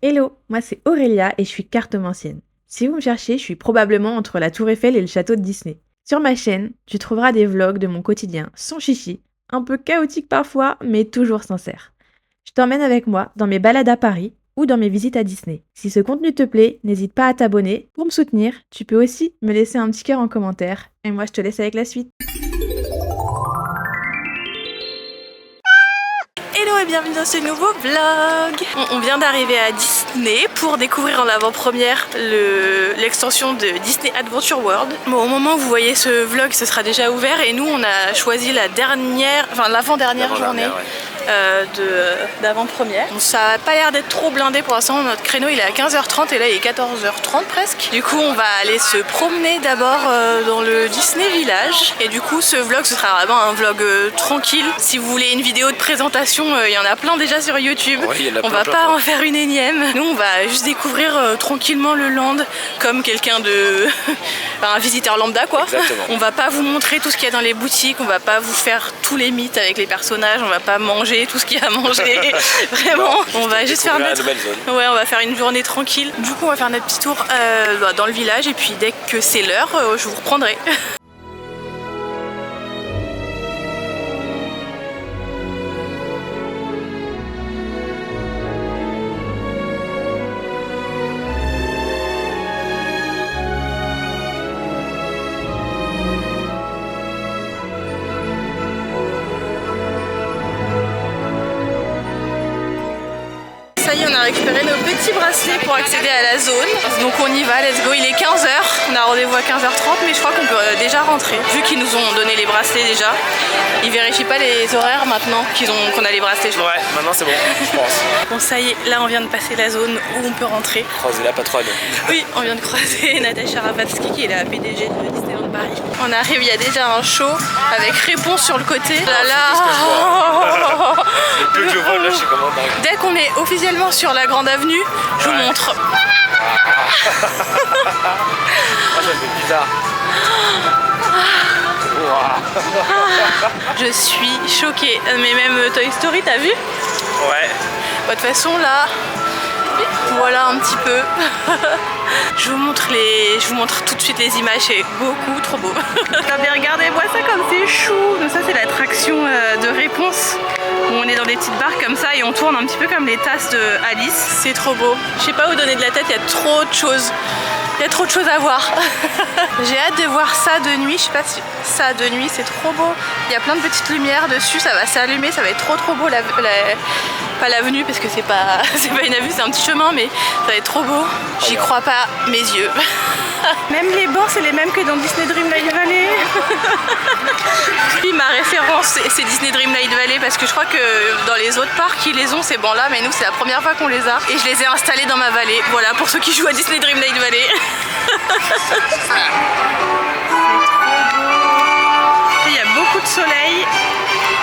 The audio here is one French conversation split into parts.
Hello, moi c'est Aurélia et je suis cartomancienne. Si vous me cherchez, je suis probablement entre la Tour Eiffel et le château de Disney. Sur ma chaîne, tu trouveras des vlogs de mon quotidien sans chichi, un peu chaotique parfois, mais toujours sincère. Je t'emmène avec moi dans mes balades à Paris ou dans mes visites à Disney. Si ce contenu te plaît, n'hésite pas à t'abonner. Pour me soutenir, tu peux aussi me laisser un petit cœur en commentaire. Et moi je te laisse avec la suite. Hello et bienvenue dans ce nouveau vlog. On vient d'arriver à Disney pour découvrir en avant-première l'extension de Disney Adventure World. Bon, au moment où vous voyez ce vlog, ce sera déjà ouvert et nous on a choisi l'avant-dernière journée. Ouais. D'avant-première. Ça n'a pas l'air d'être trop blindé pour l'instant, notre créneau il est à 15h30 et là il est 14h30 presque. Du coup on va aller se promener d'abord dans le Disney Village et du coup ce vlog ce sera vraiment un vlog tranquille. Si vous voulez une vidéo de présentation, il y en a plein déjà sur YouTube. Ouais, on va pas en faire une énième. Nous on va juste découvrir tranquillement le land comme quelqu'un de... un visiteur lambda quoi. Exactement. On va pas vous montrer tout ce qu'il y a dans les boutiques, on va pas vous faire tous les mythes avec les personnages, on va pas manger tout ce qu'il y a à manger. Vraiment, on va juste faire on va faire une journée tranquille. Du coup on va faire notre petit tour dans le village et puis dès que c'est l'heure, je vous reprendrai. Ça y est, on a récupéré nos petits bracelets pour accéder à la zone. Donc on y va, let's go. Il est 15h, on a rendez-vous à 15h30, mais je crois qu'on peut déjà rentrer. Vu qu'ils nous ont donné les bracelets déjà, ils vérifient pas les horaires maintenant qu'on a les bracelets. Ouais, maintenant c'est bon, je pense. Bon, ça y est, là on vient de passer la zone où on peut rentrer. Croiser la patronne. Oui, on vient de croiser Natacha Rapatsky qui est la PDG de Disneyland Paris. On arrive, il y a déjà un show avec réponse sur le côté. Plus que je vois, là je sais comment dingue. Dès qu'on est officiellement sur la grande avenue, je vous montre. Ça fait bizarre. Je suis choquée. Mais même Toy Story, t'as vu? Ouais. De toute façon là, voilà un petit peu. Je vous montre tout de suite les images, c'est beaucoup trop beau. Mais regardez-moi ça comme c'est chou. Donc ça c'est l'attraction de réponse où on est dans des petites barres comme ça et on tourne un petit peu comme les tasses de Alice. C'est trop beau. Je sais pas où donner de la tête, il y a trop de choses. Il y a trop de choses à voir. J'ai hâte de voir ça de nuit. Je sais pas si ça de nuit c'est trop beau. Il y a plein de petites lumières dessus, ça va s'allumer, ça va être trop beau. Pas l'avenue parce que c'est pas une avenue, c'est un petit chemin, mais ça va être trop beau. J'y crois pas mes yeux. Même les bancs c'est les mêmes que dans Disney Dreamlight Valley. Puis ma référence c'est Disney Dreamlight Valley parce que je crois que dans les autres parcs ils les ont ces bancs là, mais nous c'est la première fois qu'on les a et je les ai installés dans ma vallée. Voilà pour ceux qui jouent à Disney Dreamlight Valley. Il y a beaucoup de soleil,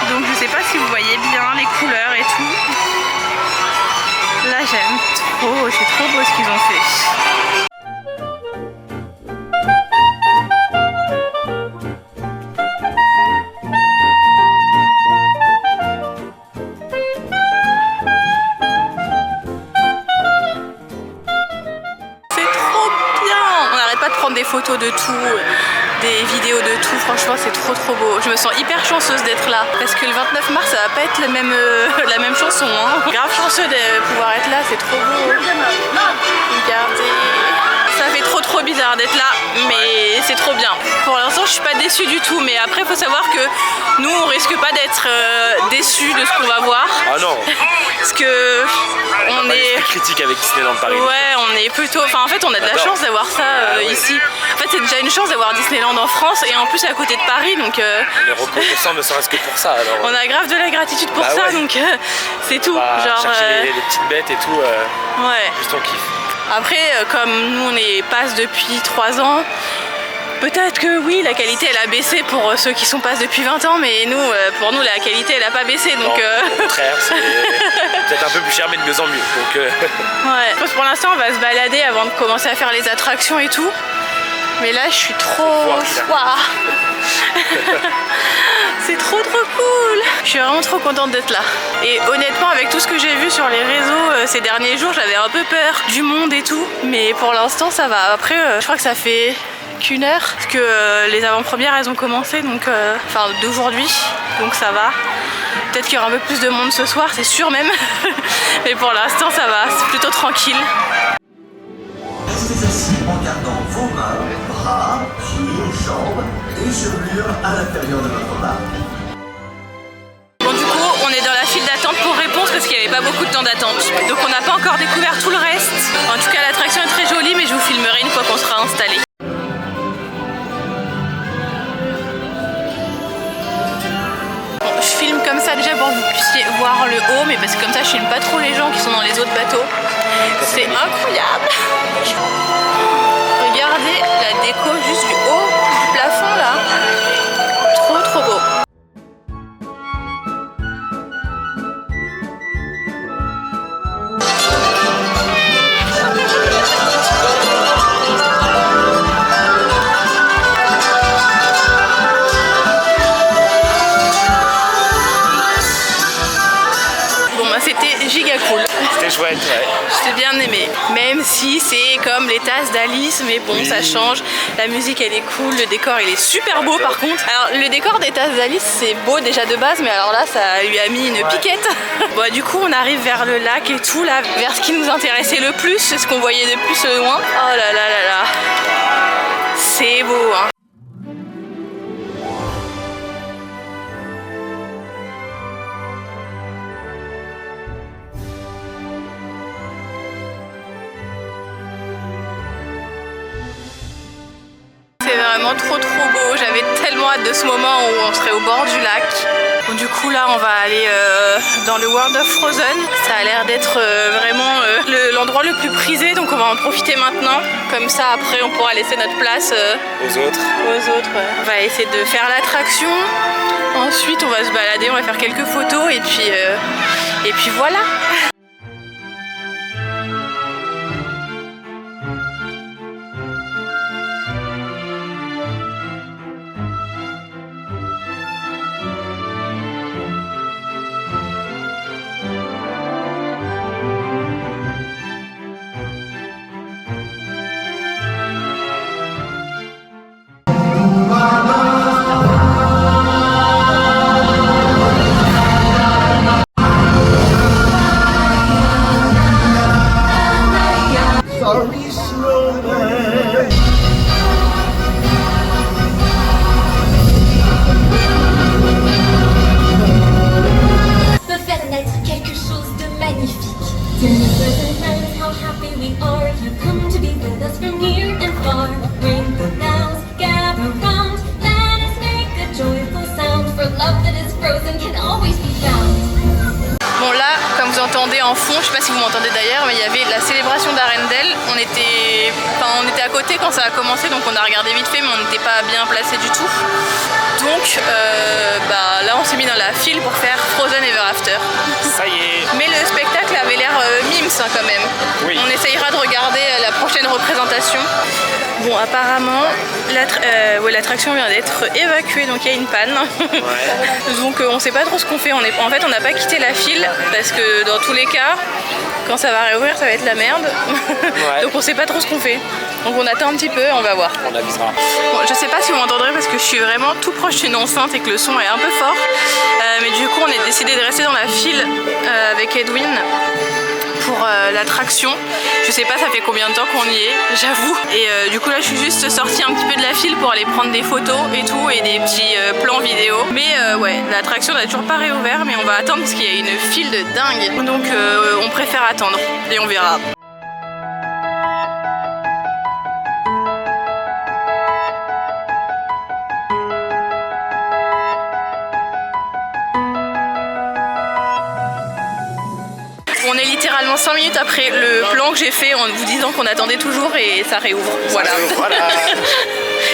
donc je sais pas si vous voyez bien les couleurs et tout. Là j'aime trop, c'est trop beau ce qu'ils ont fait. Des photos de tout, des vidéos de tout, franchement c'est trop beau. Je me sens hyper chanceuse d'être là parce que le 29 mars ça va pas être la même chanson hein. Grave chanceux de pouvoir être là, c'est trop beau. Regardez, ça fait trop bizarre d'être là, mais c'est trop bien. Pour l'instant je suis pas déçue du tout, mais après faut savoir que nous on risque pas d'être déçus de ce qu'on va voir. Ah non. Parce que on est critique avec Disneyland Paris. Ouais, on est plutôt. Enfin, en fait, on a de la chance d'avoir ça ici. En fait, c'est déjà une chance d'avoir Disneyland en France et en plus à côté de Paris, donc. On est reconnaissant, ne serait-ce que pour ça. Alors. On a grave de la gratitude pour ça, ouais. Donc c'est tout. Genre. Chercher les petites bêtes et tout. Ouais. Juste on kiffe. Après, comme nous on est passe depuis 3 ans. Peut-être que oui, la qualité elle a baissé pour ceux qui sont passés depuis 20 ans, mais nous, pour nous, la qualité elle a pas baissé. Donc, au contraire, c'est peut-être un peu plus cher, mais de mieux en mieux. Donc, Ouais. Pour l'instant, on va se balader avant de commencer à faire les attractions et tout. Mais là je suis trop... Waouh. C'est trop cool. Je suis vraiment trop contente d'être là. Et honnêtement, avec tout ce que j'ai vu sur les réseaux ces derniers jours, j'avais un peu peur du monde et tout. Mais pour l'instant ça va. Après je crois que ça fait qu'1 heure parce que les avant-premières elles ont commencé, donc enfin d'aujourd'hui, donc ça va. Peut-être qu'il y aura un peu plus de monde ce soir, c'est sûr même. Mais pour l'instant ça va, c'est plutôt tranquille. Restez assis en gardant vos mains, bras, pieds, jambes et chevelures à l'intérieur de votre barque. Bon, du coup on est dans la file d'attente pour réponse parce qu'il n'y avait pas beaucoup de temps d'attente. Donc on n'a pas encore découvert tout le reste. En tout cas l'attraction est très jolie, mais je vous filmerai une fois qu'on sera installé. Je filme comme ça déjà pour que vous puissiez voir le haut, mais parce que comme ça je filme pas trop les gens qui sont dans les autres bateaux. C'est incroyable. Regardez la déco juste du haut du plafond là. Trop beau. Chouette, ouais. J'ai bien aimé, même si c'est comme les tasses d'Alice, mais bon, oui. Ça change. La musique elle est cool, le décor il est super beau par contre. Alors le décor des tasses d'Alice c'est beau déjà de base, mais alors là ça lui a mis une piquette. Bon, du coup on arrive vers le lac et tout, là, vers ce qui nous intéressait le plus, c'est ce qu'on voyait de plus loin. Oh là là là là, c'est beau hein. C'est vraiment trop beau, j'avais tellement hâte de ce moment où on serait au bord du lac. Bon, du coup là on va aller dans le World of Frozen. Ça a l'air d'être vraiment l'endroit le plus prisé, donc on va en profiter maintenant. Comme ça après on pourra laisser notre place aux autres. Ouais. On va essayer de faire l'attraction. Ensuite on va se balader, on va faire quelques photos et puis voilà. En fond, je sais pas si vous m'entendez d'ailleurs, mais il y avait la célébration d'Arendelle. On était à côté quand ça a commencé, donc on a regardé vite fait, mais on n'était pas bien placé du tout. Donc là on s'est mis dans la file pour faire Frozen Ever After. Ça y est. Mais le spectacle avait l'air mimes hein, quand même. Oui. On essayera de regarder la prochaine représentation. Bon, apparemment l'attraction vient d'être évacuée, donc il y a une panne. Ouais. Donc on sait pas trop ce qu'on fait. En fait on n'a pas quitté la file parce que dans tous les cas, quand ça va réouvrir ça va être la merde. Ouais. Donc on sait pas trop ce qu'on fait. Donc on attend un petit peu, on va voir. On avisera. Bon, je sais pas si vous m'entendrez parce que je suis vraiment tout proche d'une enceinte et que le son est un peu fort. Mais du coup on a décidé de rester dans la file avec Edwin pour l'attraction. Je sais pas ça fait combien de temps qu'on y est, j'avoue. Et du coup là je suis juste sortie un petit peu de la file pour aller prendre des photos et tout et des petits plans vidéo. Mais ouais, l'attraction n'a toujours pas réouvert, mais on va attendre parce qu'il y a une file de dingue. Donc on préfère attendre et on verra. On est littéralement 5 minutes après le plan que j'ai fait en vous disant qu'on attendait toujours et ça réouvre. Voilà.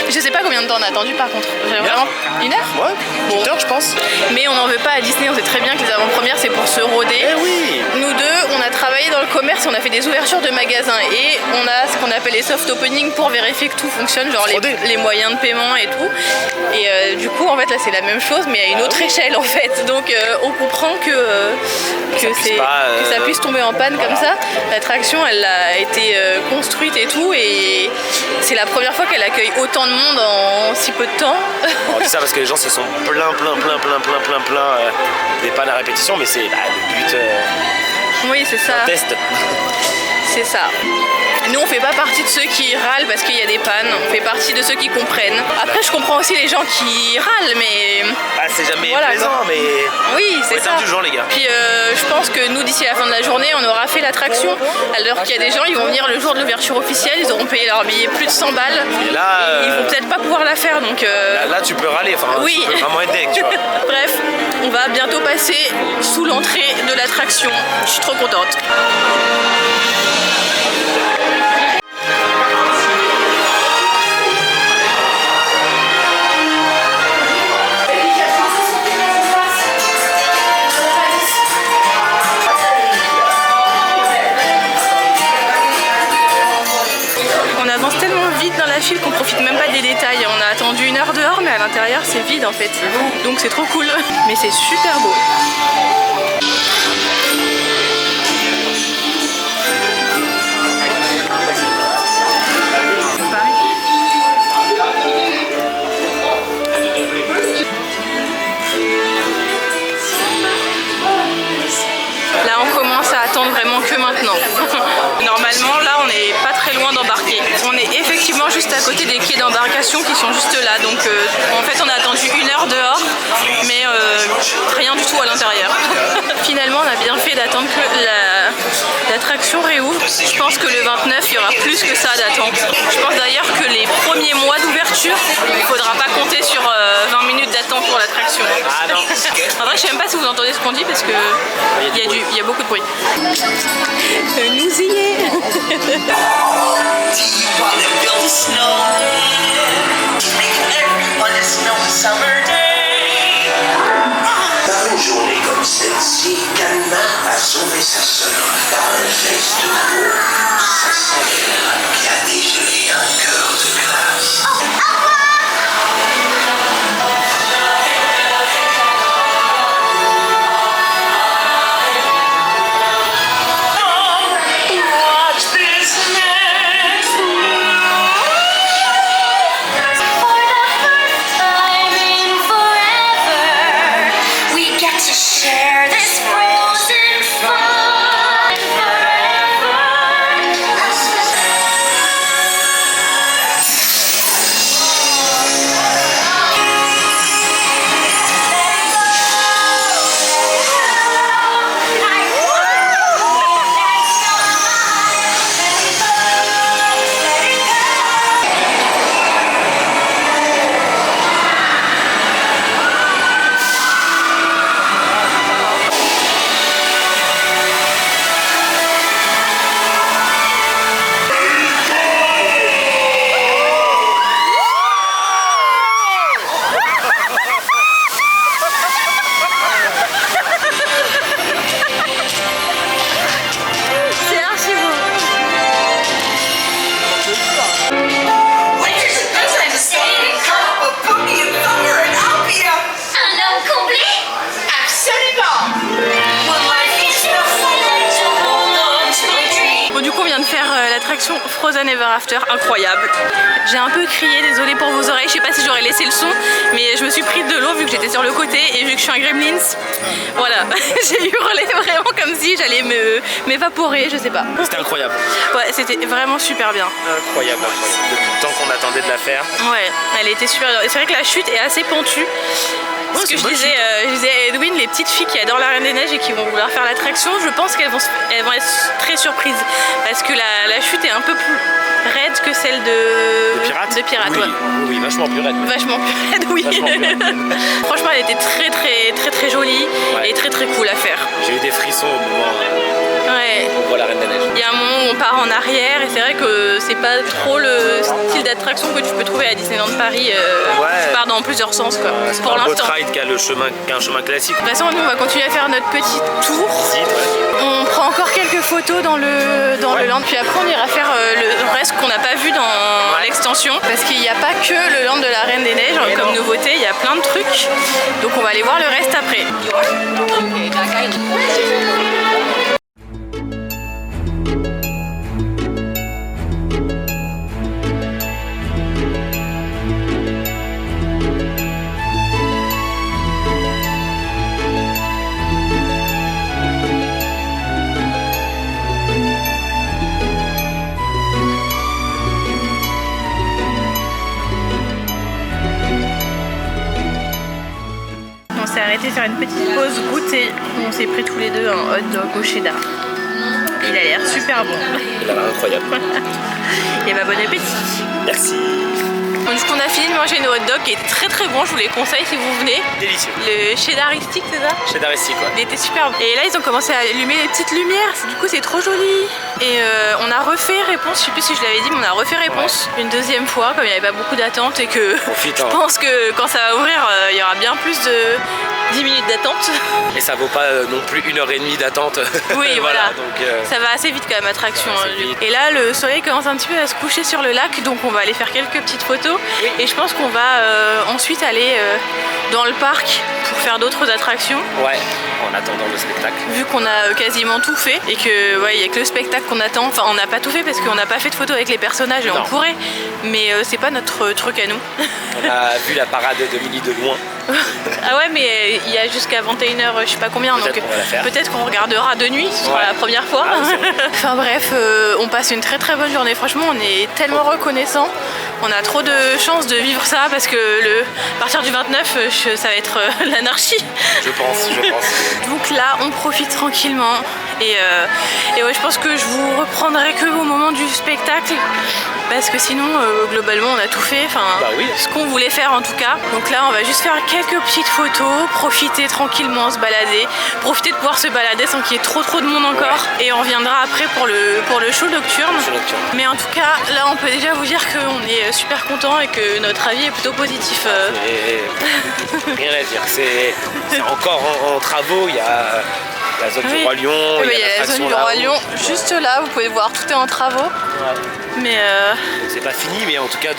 Je sais pas combien de temps on a attendu par contre. Vraiment 1 heure. Ouais, Bon. 8 heures je pense. Mais on n'en veut pas à Disney, on sait très bien que les avant-premières c'est pour se rôder. Eh oui. Nous deux, on a travaillé dans le commerce, on a fait des ouvertures de magasins et on a ce qu'on appelle les soft openings pour vérifier que tout fonctionne, genre les moyens de paiement et tout. Et du coup, en fait, là c'est la même chose mais à une autre échelle en fait. Donc on comprend que ça puisse tomber en panne comme ça. L'attraction, elle a été construite et tout et c'est la première fois qu'elle accueille autant de monde en si peu de temps. On dit ça parce que les gens se sont plein des pannes à répétition, mais c'est le but Oui, c'est ça. d'un test. C'est ça. Nous, on fait pas partie de ceux qui râlent parce qu'il y a des pannes. On fait partie de ceux qui comprennent. Après, je comprends aussi les gens qui râlent, mais... C'est jamais voilà, plaisant, quoi. mais... Oui, c'est ça. Indulgents, les gars. Puis je pense que nous, d'ici la fin de la journée, on aura fait l'attraction. Alors qu'il y a des gens, ils vont venir le jour de l'ouverture officielle, ils auront payé leur billet plus de 100 balles. Et là, ils vont peut-être pas pouvoir la faire, donc... Là, tu peux râler, enfin, oui. tu peux vraiment être deck, tu vois. Bref, on va bientôt passer sous l'entrée de l'attraction. Je suis trop contente. Qu'on profite même pas des détails. On a attendu 1 heure dehors, mais à l'intérieur c'est vide en fait. Donc c'est trop cool. Mais c'est super beau. Là on commence à attendre vraiment que maintenant. Normalement là on n'est pas très loin d'embarquer. On est effectivement juste à côté des quais d'embarcation qui sont juste là. Donc en fait on a attendu 1 heure dehors mais rien du tout à l'intérieur. Finalement on a bien fait d'attendre que l'attraction réouvre. Je pense que le 29 il y aura plus que ça d'attente. Je pense d'ailleurs que les premiers mois d'ouverture il ne faudra pas compter sur 20 minutes d'attente pour l'attraction. Ah non. En vrai je sais même pas si vous entendez ce qu'on dit parce que il y a beaucoup de bruit. Nous y est. Par une journée comme celle-ci, Kalma a sauvé sa sœur par un geste beau. Sa sœur qui a dégelé un cœur de glace. Frozen Ever After, incroyable. J'ai un peu crié, désolée pour vos oreilles, je sais pas si j'aurais laissé le son, mais je me suis pris de l'eau vu que j'étais sur le côté et vu que je suis un gremlins, voilà, j'ai hurlé vraiment comme si j'allais m'évaporer, je sais pas. C'était incroyable. Ouais, c'était vraiment super bien. Incroyable, incroyable. Depuis le temps qu'on attendait de la faire. Ouais, elle était super bien. C'est vrai que la chute est assez pentue. Parce que je disais à Edwin, les petites filles qui adorent la Reine des Neiges et qui vont vouloir faire l'attraction, je pense qu'elles vont être très surprises. Parce que la chute est un peu plus raide que celle de Pirate. Oui, ouais. Oui, vachement plus raide. Vachement plus raide, oui. Vachement plus raide. Franchement, elle était très jolie et très cool à faire. J'ai eu des frissons au moment Ouais. On voit la Reine des Neiges. Il y a un moment où on part en arrière et c'est vrai que c'est pas trop le style d'attraction que tu peux trouver à Disneyland Paris. Tu pars dans plusieurs sens quoi. C'est Pour pas un boat l'instant. ride qu'un chemin classique. De toute façon, nous on va continuer à faire notre petit tour. On prend encore quelques photos dans le land, puis après on ira faire le reste qu'on n'a pas vu dans l'extension, parce qu'il n'y a pas que le land de la Reine des Neiges comme nouveauté, il y a plein de trucs. Donc on va aller voir le reste après. On s'est arrêté faire une petite pause goûter. On s'est pris tous les deux un hot dog au cheddar. Il a l'air super bon. Il a l'air incroyable. Et bah bon appétit. Merci. Donc on a fini de manger nos hot dogs qui étaient très très bons, je vous les conseille si vous venez. Délicieux. Le cheddaristique c'est ça? Cheddaristique, ouais. Il était super bon. Et là ils ont commencé à allumer les petites lumières, du coup c'est trop joli. Et on a refait réponse, je sais plus si je l'avais dit, mais on a refait réponse une deuxième fois comme il n'y avait pas beaucoup d'attente et que je pense que quand ça va ouvrir il y aura bien plus de 10 minutes d'attente. Et ça vaut pas non plus 1h30 d'attente. Oui voilà, donc, ça va assez vite quand même attraction. Et là le soleil commence un petit peu à se coucher sur le lac, donc on va aller faire quelques petites photos. Oui. Et je pense qu'on va ensuite aller dans le parc pour faire d'autres attractions. Ouais, en attendant le spectacle. Vu qu'on a quasiment tout fait et que ouais, il y a que le spectacle qu'on attend. Enfin on n'a pas tout fait parce qu'on n'a pas fait de photos avec les personnages et on pourrait, mais c'est pas notre truc à nous. On a vu la parade de Minnie de loin. Ah ouais mais il y a jusqu'à 21h je sais pas combien, donc peut-être qu'on regardera de nuit, ce sera la première fois. Enfin bref, on passe une très très bonne journée, franchement on est tellement reconnaissants. On a trop de chance de vivre ça parce que à partir du 29 ça va être l'anarchie. Je pense. Donc là on profite tranquillement et ouais, je pense que je vous reprendrai que au moment du spectacle parce que sinon globalement on a tout fait, enfin ce qu'on voulait faire en tout cas. Donc là on va juste faire quelques petites photos, profiter tranquillement, se balader, profiter de pouvoir se balader sans qu'il y ait trop de monde encore et on reviendra après pour le show nocturne. Mais en tout cas là on peut déjà vous dire qu'on est super content et que notre avis est plutôt positif. Rien à dire, c'est encore en travaux, il y a la zone du Roi Lion, il y a la zone du Roi Lion juste là, vous pouvez voir, tout est en travaux. Mais c'est pas fini, mais en tout cas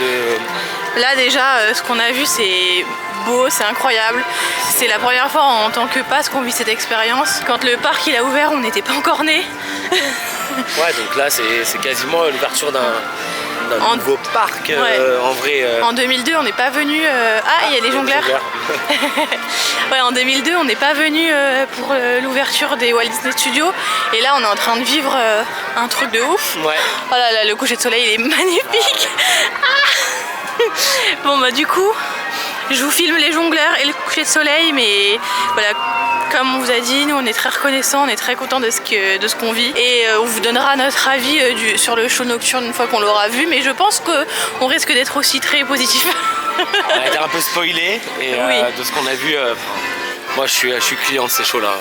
là déjà ce qu'on a vu c'est beau, c'est incroyable. C'est la première fois en tant que passe qu'on vit cette expérience. Quand le parc il a ouvert, on n'était pas encore nés. Ouais, donc là c'est quasiment l'ouverture d'un nouveau parc en vrai. En 2002 on n'est pas venu. Ah il y a des jongleurs. Ouais, en 2002 on n'est pas venu pour l'ouverture des Walt Disney Studios et là on est en train de vivre un truc de ouf. Ouais. Oh là là, le coucher de soleil il est magnifique. Bon bah du coup je vous filme les jongleurs et le coucher de soleil, mais voilà, comme on vous a dit, nous on est très reconnaissants, on est très contents de ce qu'on vit et on vous donnera notre avis sur le show nocturne une fois qu'on l'aura vu, mais je pense qu'on risque d'être aussi très positif. On a été un peu spoilé et de ce qu'on a vu, moi je suis client de ces shows là.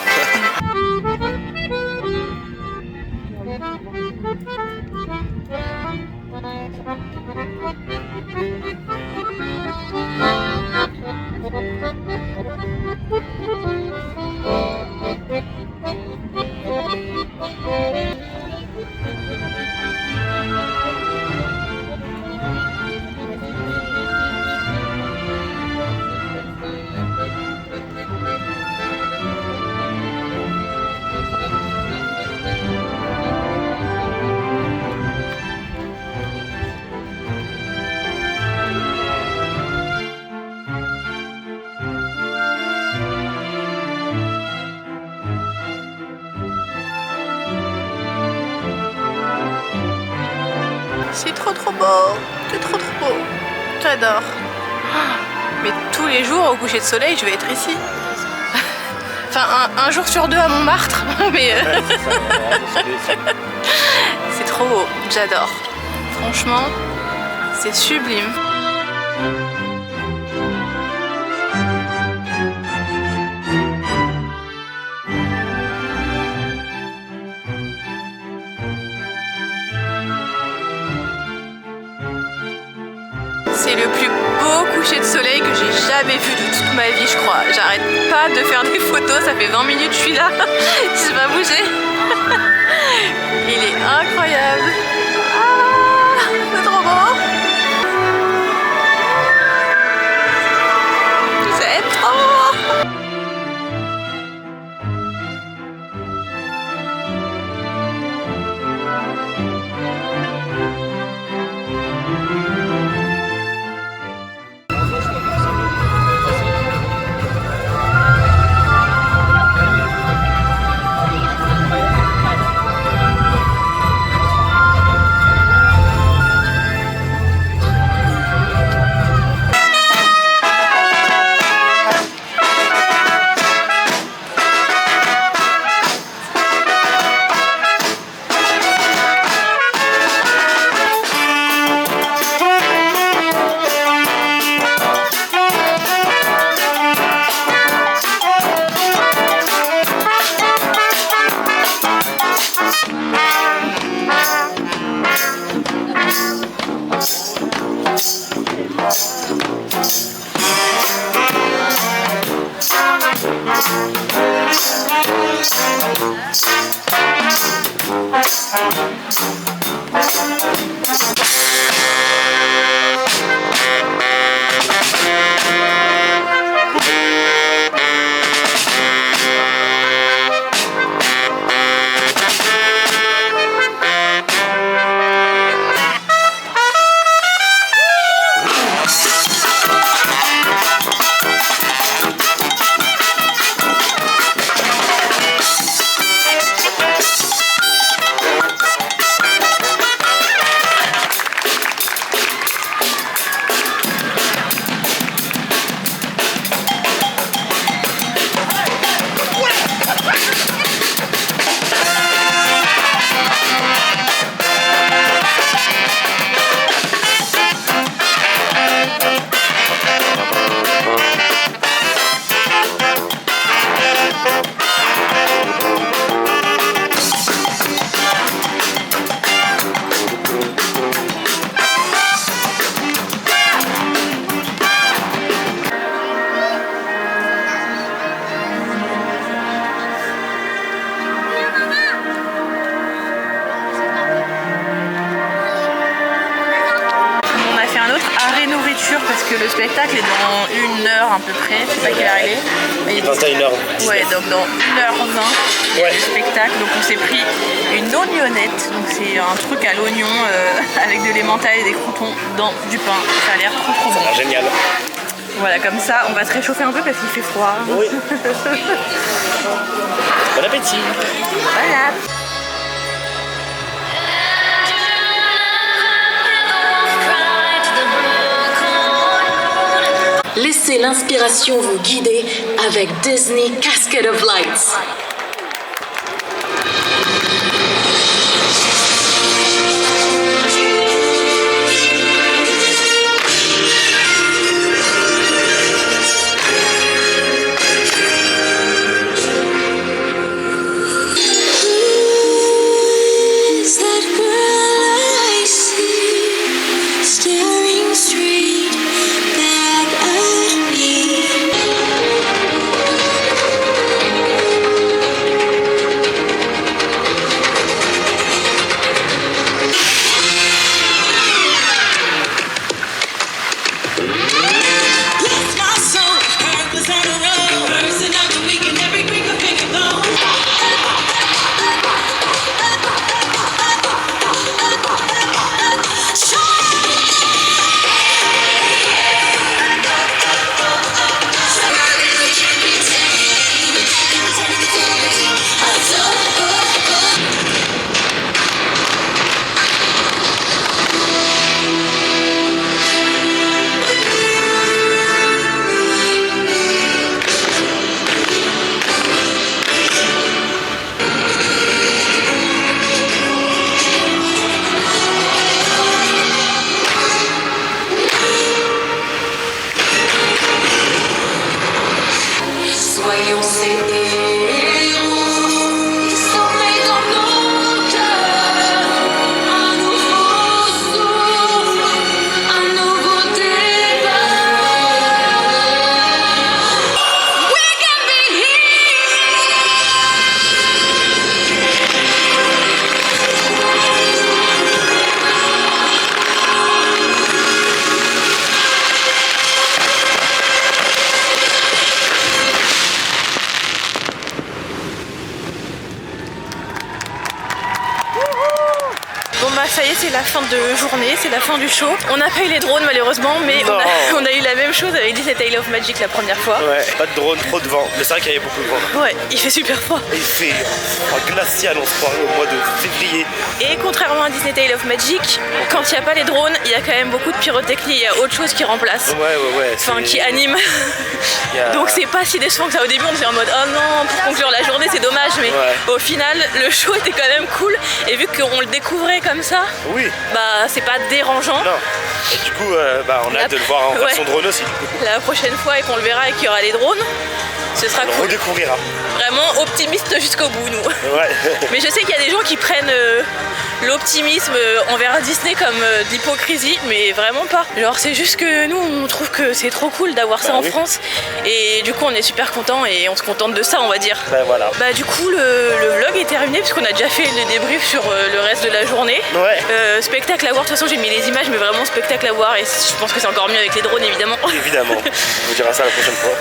C'est trop beau, c'est trop beau, j'adore. Mais tous les jours au coucher de soleil je vais être ici. Enfin un jour sur deux à Montmartre, mais c'est trop beau, j'adore. Franchement, c'est sublime. C'est le plus beau coucher de soleil que j'ai jamais vu de toute ma vie, je crois. J'arrête pas de faire des photos, ça fait 20 minutes que je suis là, je vais pas bouger. Il est incroyable. Ah, c'est trop beau. C'est trop beau. Parce que le spectacle est dans 1 heure à peu près, je sais pas quelle heure il est. 21h. Ouais, donc dans 1h20 ouais. le spectacle. Donc on s'est pris une oignonnette, donc c'est un truc à l'oignon avec de l'emmental et des croutons dans du pain. Ça a l'air trop bon. Ah, génial. Voilà, comme ça on va se réchauffer un peu parce qu'il fait froid. Oui. Bon appétit. Voilà. Laissez l'inspiration vous guider avec Disney Cascade of Lights. la fin de journée, c'est la fin du show. On n'a pas eu les drones malheureusement, mais on a eu la même chose avec Disney Tale of Magic la première fois. Ouais, pas de drone, trop de vent. Mais c'est vrai qu'il y avait beaucoup de vent. Ouais, il fait super froid. Il fait un glacial, on se croirait au mois de février. Et contrairement à Disney Tale of Magic, quand il n'y a pas les drones, il y a quand même beaucoup de pyrotechnie, il y a autre chose qui remplace. Ouais. Enfin, qui anime. Donc c'est pas si décevant que ça. Au début on était en mode oh non, pour conclure la journée c'est dommage, mais au final le show était quand même cool. Et vu qu'on le découvrait comme ça, bah c'est pas dérangeant. Non. Et du coup on a hâte de le voir en version drone aussi. La prochaine fois et qu'on le verra et qu'il y aura les drones, ce sera cool. On redécouvrira. Vraiment optimiste jusqu'au bout nous. Ouais. Mais je sais qu'il y a des gens qui prennent l'optimisme envers Disney comme de l'hypocrisie, mais vraiment pas. Genre c'est juste que nous on trouve que c'est trop cool d'avoir ça en France et du coup on est super contents et on se contente de ça on va dire. Voilà. Bah du coup le vlog est terminé puisqu'on a déjà fait le débrief sur le reste de la journée. Spectacle à voir, de toute façon j'ai mis les images mais vraiment spectacle à voir et je pense que c'est encore mieux avec les drones évidemment. Évidemment, on vous dira ça la prochaine fois.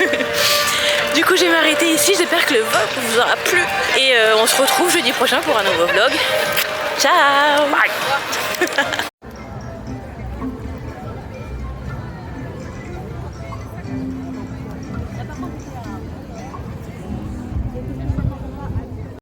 Du coup je vais m'arrêter ici, j'espère que le vlog vous aura plu et on se retrouve jeudi prochain pour un nouveau vlog. Ciao. Bye.